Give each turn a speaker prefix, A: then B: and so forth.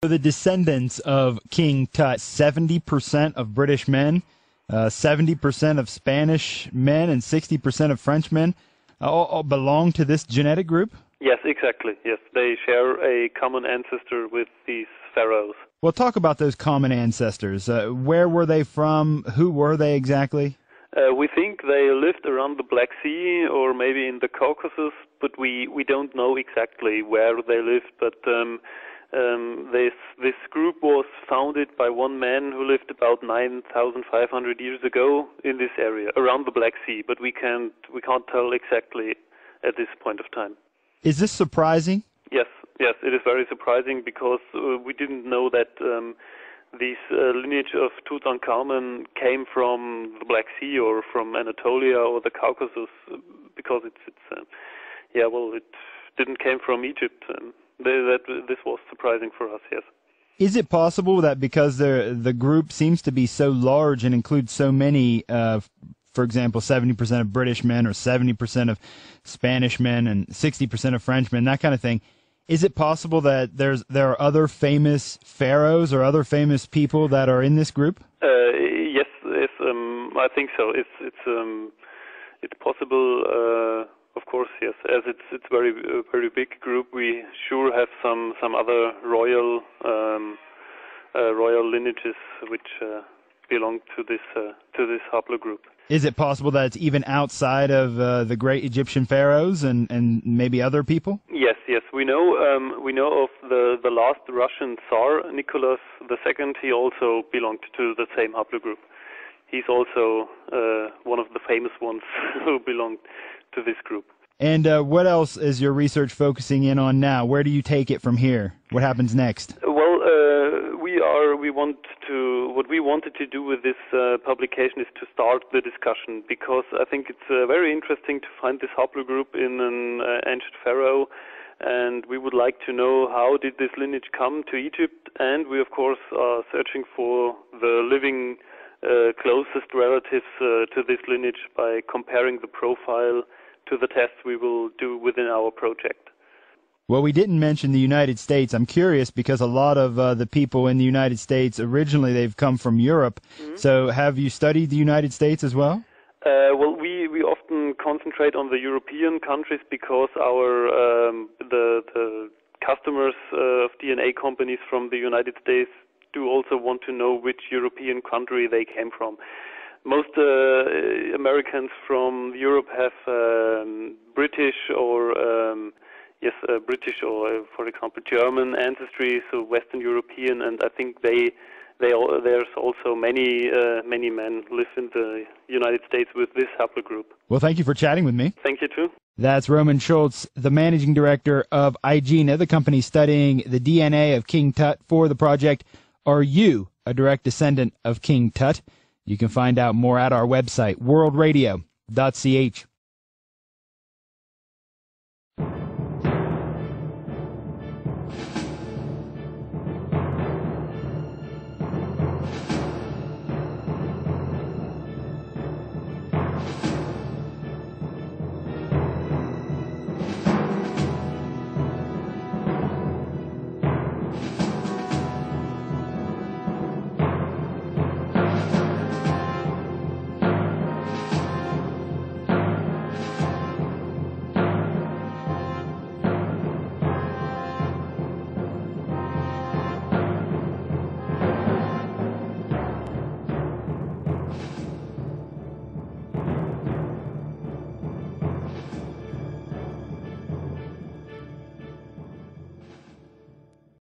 A: So the descendants of King Tut, 70% of British men, 70% of Spanish men, and 60% of French men all belong to this genetic group?
B: Yes, exactly. Yes, they share a common ancestor with these pharaohs.
A: Well, talk about those common ancestors. Where were they from? Who were they exactly?
B: We think they lived around the Black Sea or maybe in the Caucasus, but we don't know exactly where they lived. But this group was founded by one man who lived about 9,500 years ago in this area around the Black Sea. But we can't tell exactly at this point of time.
A: Is this surprising?
B: Yes, it is very surprising because we didn't know that this lineage of Tutankhamun came from the Black Sea or from Anatolia or the Caucasus, because it didn't came from Egypt. This was surprising for us. Yes.
A: Is it possible that because the group seems to be so large and includes so many, for example, 70% of British men or 70% of Spanish men and 60% of French men, that kind of thing, is it possible that there are other famous pharaohs or other famous people that are in this group?
B: Yes, I think so. It's possible. Of course, yes. As it's very big group, we sure have some other royal lineages which belong to this haplogroup.
A: Is it possible that it's even outside of the great Egyptian pharaohs and maybe other people?
B: Yes. We know of the last Russian Tsar, Nicholas II. He also belonged to the same haplogroup. He's also one of the famous ones who belonged to this group.
A: And what else is your research focusing in on now? Where do you take it from here? What happens next?
B: Well, what we wanted to do with this publication is to start the discussion, because I think it's very interesting to find this haplogroup in an ancient pharaoh, and we would like to know how did this lineage come to Egypt, and we of course are searching for the living closest relatives to this lineage by comparing the profile to the tests we will do within our project.
A: Well, we didn't mention the United States. I'm curious because a lot of the people in the United States, originally they've come from Europe. Mm-hmm. So have you studied the United States as well?
B: Well, we often concentrate on the European countries because our the customers of DNA companies from the United States do also want to know which European country they came from. Most Americans from Europe have British or for example German ancestry, so Western European, and I think there's also many men live in the United States with this haplogroup.
A: Well, thank you for chatting with me.
B: Thank you too.
A: That's Roman Schultz, the managing director of IGENA, the company studying the DNA of King Tut for the project. Are you a direct descendant of King Tut? You can find out more at our website, worldradio.ch.